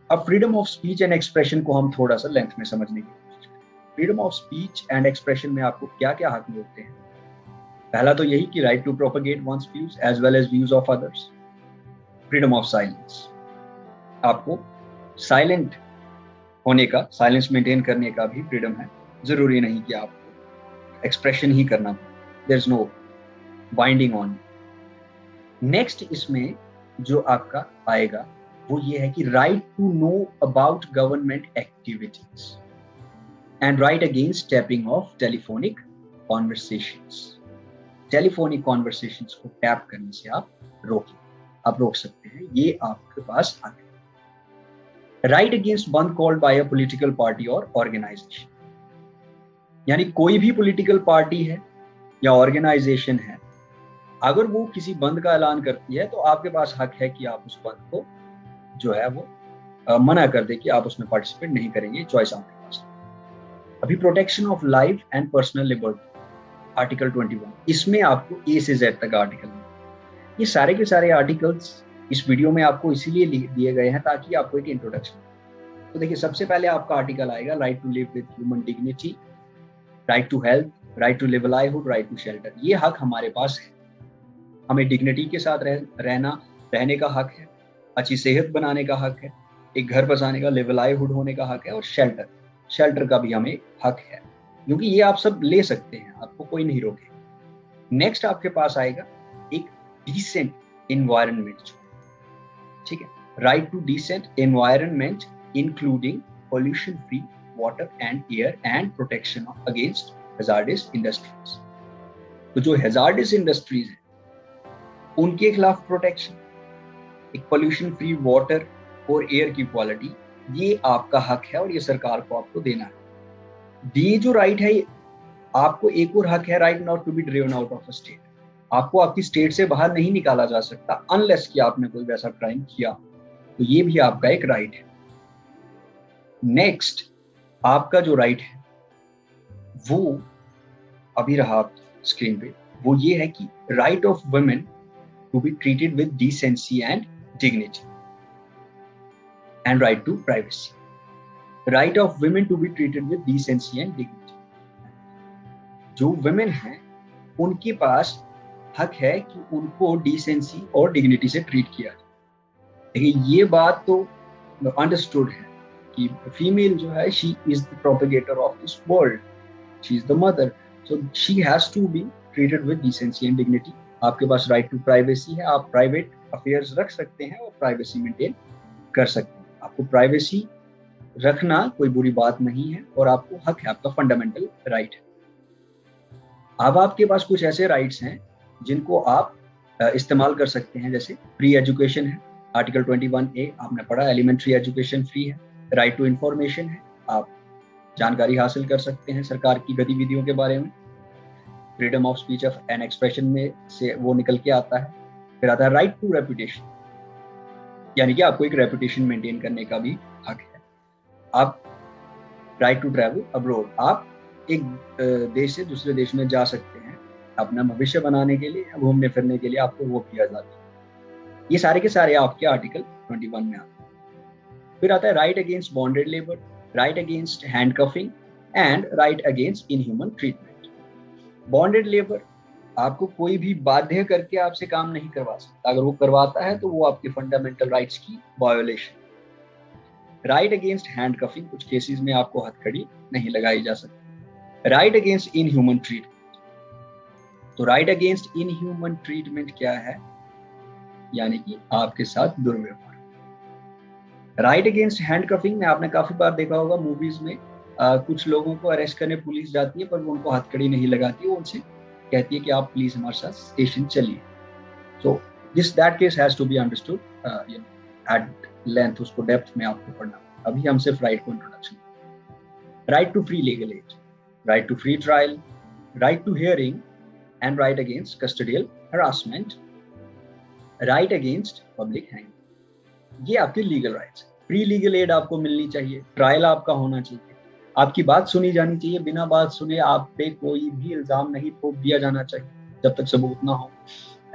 अब freedom of speech and expression को हम थोड़ा सा लेंथ में समझने की कोशिश करें। Freedom of speech and expression में आपको क्या क्या हक मिलते हैं? पहला तो यही कि right to propagate one's views as well as views of others. Freedom of silence, आपको साइलेंट होने का, साइलेंस मेंटेन करने का भी फ्रीडम है। जरूरी नहीं कि आपको एक्सप्रेशन ही करना पड़े, there is no binding on. Next इसमें जो आपका आएगा वो ये है कि right to know about government activities and right against tapping of telephonic conversations. Telephonic conversations को टैप करने से आप रोक सकते हैं, ये आपके पास आ गया। राइट अगेंस्ट बंद called by a political party और ऑर्गेनाइजेशन, यानी कोई भी पॉलिटिकल पार्टी है या ऑर्गेनाइजेशन है, अगर वो किसी बंद का ऐलान करती है तो आपके पास हक है कि आप उस बंद को जो है वो मना कर दे कि आप उसमें पार्टिसिपेट नहीं करेंगे। चॉइस आपके पास। अभी protection of life and personal liberty article 21, इसमें आपको A से Z तक आर्टिकल है। ये सारे के सारे आर्टिकल्स इस वीडियो में आपको इसीलिए दिए गए हैं ताकि आपको एक इंट्रोडक्शन। तो देखिए सबसे पहले आपका आर्टिकल आएगा right to live with human dignity, right to health, right to live livelihood, right to shelter. ये हक हमारे पास है। हमें डिग्निटी के साथ रहने का हक है, अच्छी सेहत बनाने का हक है, एक घर बसाने का, लिव लाइवहुड होने का हक है, और शेल्टर का भी हमें हक है, क्योंकि ये आप सब ले सकते हैं, आपको कोई नहीं रोके। नेक्स्ट आपके पास आएगा एक डिसेंट एनवायरनमेंट। ठीक है, right to decent environment including pollution free water and air and protection against hazardous industries. तो जो हैजार्डस इंडस्ट्रीज है उनके खिलाफ प्रोटेक्शन, एक पोल्यूशन फ्री वाटर और एयर की क्वालिटी, ये आपका हक है और ये सरकार को आपको देना है। ये जो राइट है, आपको एक और हक है, right not to be driven out of a state. आपको आपकी स्टेट से बाहर नहीं निकाला जा सकता अनलेस कि आपने कोई वैसा क्राइम किया, तो ये भी आपका एक राइट है। नेक्स्ट आपका जो राइट है वो अभी रहा स्क्रीन पे, वो ये है कि right of women to be treated with decency and dignity, and right to privacy. Right of women to be treated with decency and dignity. जो women हैं उनके पास हक है कि उनको डिसेंसी और डिग्निटी से ट्रीट किया जाए। देखिए ये बात तो अंडरस्टूड है कि फीमेल जो है she is the propagator of this world, she is the mother, so she has to be treated with decency and dignity. आपके पास राइट टू प्राइवेसी है, आप प्राइवेट अफेयर्स रख सकते हैं और प्राइवेसी मेंटेन कर सकते हैं। आपको प्राइवेसी रखना कोई बुरी बात नहीं है और आपको हक है, आपका फंडामेंटल राइट है। अब आपके पास कुछ ऐसे राइट्स हैं जिनको आप इस्तेमाल कर सकते हैं, जैसे फ्री एजुकेशन है, आर्टिकल 21A आपने पढ़ा, एलिमेंट्री एजुकेशन फ्री है। राइट टू इंफॉर्मेशन है, आप जानकारी हासिल कर सकते हैं सरकार की गतिविधियों के बारे में। Freedom of speech of and expression में से वो निकल के आता है। फिर आता है राइट टू रेपुटेशन, यानी कि आपको एक रेपुटेशन मेंटेन करने का भी हक है। आप राइट टू ट्रैवल अब्रॉड, आप एक देश से दूसरे देश में जा सकते हैं अपना भविष्य बनाने के लिए, घूमने फिरने के लिए, आपको वो भी आजादी है। ये सारे के सारे आपके आर्टिकल 21 में आते हैं। फिर आता है right against bonded labour, right against handcuffing and right against inhuman treatment. Bonded labour, आपको कोई भी बाध्य करके आपसे काम नहीं करवा सकता, अगर वो करवाता है तो वो आपके फंडामेंटल राइट्स की वायोलेशन। राइट अगेंस्ट हैंडकफिंग, कुछ केसेस में आपको हथकड़ी नहीं लगाई जा सकती। राइट अगेंस्ट इनह्यूमन ट्रीटमेंट, तो राइट अगेंस्ट इनह्यूमन ट्रीटमेंट क्या है, यानी कि आपके साथ दुर्व्यवहार। राइट अगेंस्ट हैंडकफिंग में आपने काफी बार देखा होगा मूवीज में, कुछ लोगों को अरेस्ट करने पुलिस जाती है पर वो उनको हथकड़ी नहीं लगाती, वो उनसे कहती है कि आप प्लीज हमारे साथ स्टेशन चलिए। So that case has to be understood at length, उसको डेप्थ में आपको पढ़ना। अभी हम सिर्फ राइट को introduction. Right to free legal aid, right to free trial, right to hearing and right against custodial harassment, right against public hanging। ये आपके legal rights. Free legal add आपको मिलनी चाहिए, ट्रायल आपका होना चाहिए, आपकी बात सुनी जानी चाहिए, बिना बात सुने आप पे कोई भी इल्जाम नहीं थोप दिया जाना चाहिए जब तक सबूत ना हो।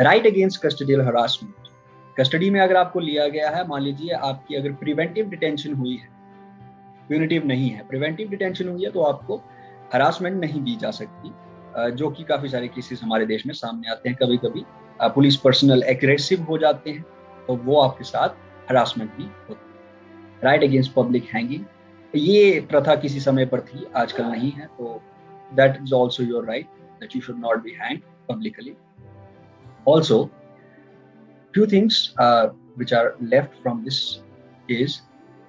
Right against custodial harassment, custody में अगर आपको लिया गया है, मान लीजिए आपकी अगर प्रिवेंटिव डिटेंशन हुई है, प्यूनिटिव नहीं है, प्रिवेंटिव डिटेंशन हुई है, तो आपको हरासमेंट नहीं दी जा सकती, जो कि काफी सारे केसेस हमारे देश में सामने आते हैं। कभी कभी पुलिस पर्सनल एग्रेसिव हो जाते हैं तो वो आपके साथ हरासमेंट भी होती है। राइट अगेंस्ट पब्लिक हैंगिंग, ये प्रथा किसी समय पर थी, आजकल नहीं है, तो that is also your right that you should not be hanged publicly. Also few things which are left from this is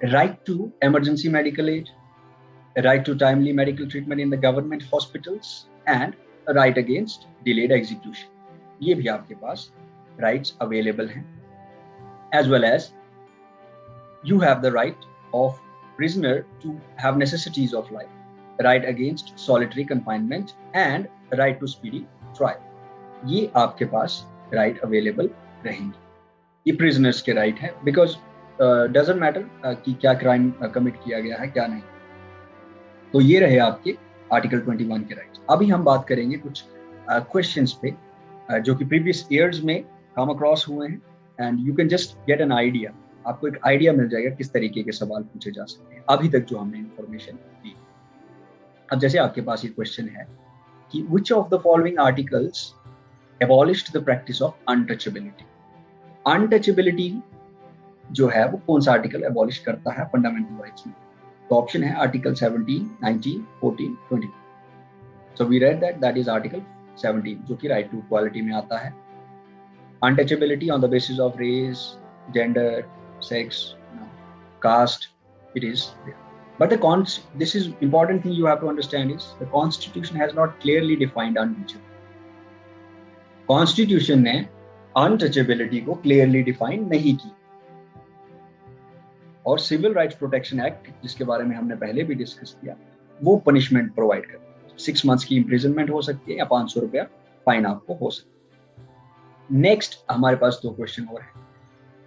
right to emergency medical aid, right to timely medical treatment in the government hospitals and right against delayed execution। ये भी आपके पास rights available हैं। as well as you have the right of prisoner to have necessities of life, right against solitary confinement and right to speedy trial। ये आपके पास right available रहेंगे। ये prisoners के right है, बिकॉज डजंट मैटर कि क्या crime commit किया गया है क्या नहीं। तो ये रहे आपके आर्टिकल 21 के राइट्स। अभी हम बात करेंगे कुछ क्वेश्चंस पे जो कि प्रीवियस ईयर्स में कम अक्रॉस हुए हैं, and you can just get an idea, आपको एक आइडिया मिल जाएगा किस तरीके के सवाल पूछे जा सकते हैं अभी तक जो हमने इंफॉर्मेशन दी। अब जैसे आपके पास ये क्वेश्चन है कि which of the following articles abolished the practice of untouchability. Untouchability जो है वो कौन सा आर्टिकल एबॉलिश करता है फंडामेंटल राइट्स में? तो ऑप्शन है article 17, 19, 14, 20। So we read that is article 17 जो कि राइट टू इक्वालिटी में आता है। Untouchability on the basis of race, gender, sex, caste, it is but this is important thing you have to understand is the constitution has not clearly defined untouchability। Constitution ने untouchability को clearly define नहीं की, और civil rights protection act जिसके बारे में हमने पहले भी डिस्कस किया, वो पनिशमेंट प्रोवाइड करता है। 6 months की इंप्रिजनमेंट हो सकती है या 500 रुपया फाइन आपको हो सकता है। नेक्स्ट हमारे पास 2 क्वेश्चन और हैं।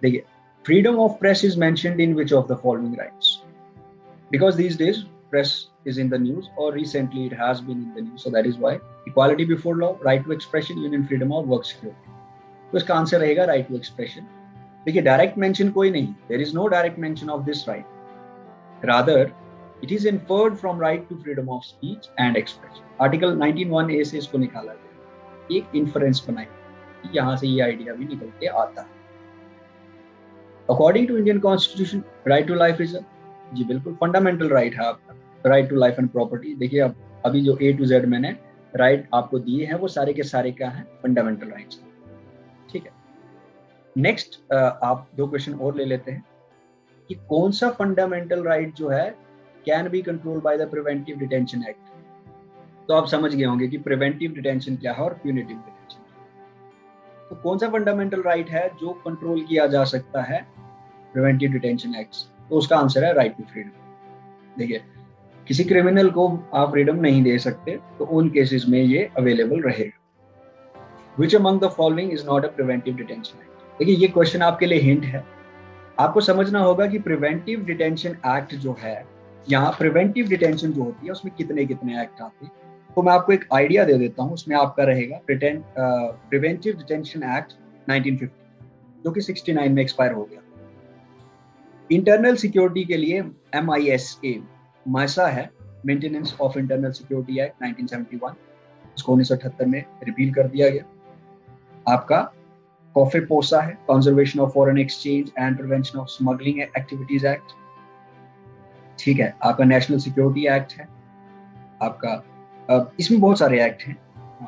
देखिए, freedom of press is mentioned in which of the following rights, because these days press is in the news, or recently it has been in the news, so that is why equality before law, right to expression, union freedom, or work security। तो इसका answer रहेगा right to expression. देखिए direct mention कोई नहीं, there is no direct mention of this right, rather it is inferred from right to freedom of speech and expression. Article 19(1)(a) से इसको निकाला गया, एक इन्फरेंस बनाई, यहाँ से ये आइडिया भी निकल के आता है। According to Indian constitution right to life is जी बिल्कुल फंडामेंटल राइट है आपका, right to life and property. देखिए अब अभी जो A to Z मैंने राइट आपको दिए हैं वो सारे के सारे क्या हैं, फंडामेंटल राइट्स। ठीक है, नेक्स्ट आप 2 क्वेश्चन और ले लेते हैं कि कौन सा फंडामेंटल राइट जो है can be control by the preventive detention act. तो आप समझ गए होंगे कि प्रिवेंटिव डिटेंशन क्या है और प्यूनिटिव डिटेंशन क्या है। तो कौन सा फंडामेंटल राइट है जो कंट्रोल किया जा सकता है प्रिवेंटिव डिटेंशन एक्ट, तो उसका आंसर है राइट टू फ्रीडम। देखिए किसी क्रिमिनल को आप फ्रीडम नहीं दे सकते, तो उन केसेस में ये अवेलेबल रहेगा। Which among the following is not a preventive detention act. देखिए ये क्वेश्चन आपके लिए हिंट है, आपको समझना होगा कि प्रिवेंटिव डिटेंशन एक्ट जो है, यहाँ प्रिवेंटिव डिटेंशन जो होती है उसमें कितने कितने एक्ट आते हैं। तो मैं आपको एक आइडिया दे देता हूँ, उसमें आपका रहेगा प्रिवेंटिव डिटेंशन एक्ट 1950 जो कि 69 में एक्सपायर हो गया। इंटरनल सिक्योरिटी के लिए MISA माइसा है, maintenance of internal security act 1971, इसको 1978 में रिपील कर दिया गया। आपका कॉफेपोसा है, conservation of foreign exchange and prevention of smuggling activities act. ठीक है, आपका नेशनल सिक्योरिटी एक्ट है आपका। इसमें बहुत सारे एक्ट हैं,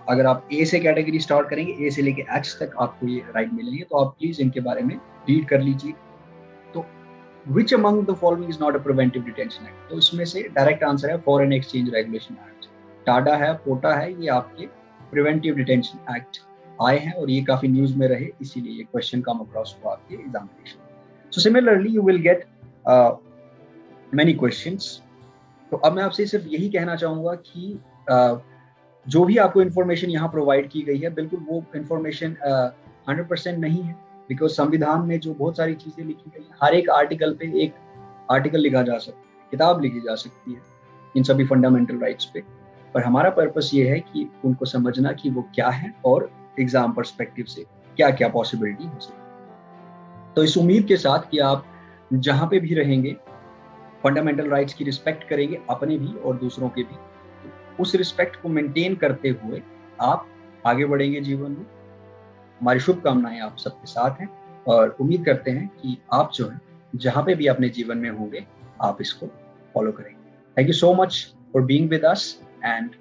अगर आप A से कैटेगरी स्टार्ट करेंगे, A से लेके H तक आपको ये राइट मिलेंगे, तो आप प्लीज इनके बारे में रीड कर लीजिए। तो Which among the following is not a preventive detention act? तो इसमें से डायरेक्ट आंसर है foreign exchange regulation act. Tada है, पोटा है, ये आपके प्रिवेंटिव डिटेंशन एक्ट आए हैं और ये काफी न्यूज में रहे, इसीलिए ये क्वेश्चन कम अक्रॉस हुआ आपके examination. So similarly you will get many questions. तो अब मैं आपसे सिर्फ यही कहना चाहूंगा कि जो भी आपको इन्फॉर्मेशन यहाँ प्रोवाइड की गई है, बिल्कुल वो इन्फॉर्मेशन 100% नहीं है, बिकॉज संविधान में जो बहुत सारी चीजें लिखी गई हैं, हर एक आर्टिकल पे एक आर्टिकल लिखा जा सकता है, किताब लिखी जा सकती है इन सभी फंडामेंटल राइट्स पे, पर हमारा पर्पस ये है कि उनको समझना कि वो क्या है और एग्जाम पर्सपेक्टिव से क्या क्या पॉसिबिलिटी हो सकती। तो इस उम्मीद के साथ कि आप जहाँ पे भी रहेंगे फंडामेंटल राइट्स की रिस्पेक्ट करेंगे, अपने भी और दूसरों के भी, उस रिस्पेक्ट को मेंटेन करते हुए आप आगे बढ़ेंगे जीवन में। हमारी शुभकामनाएं आप सबके साथ हैं और उम्मीद करते हैं कि आप जो है जहाँ पे भी अपने जीवन में होंगे आप इसको फॉलो करेंगे। Thank you so much for being with us and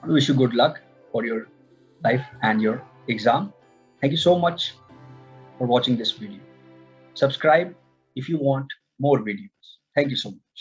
wish you good luck for your life and your exam. Thank you so much for watching this video. Subscribe if you want more videos. Thank you so much.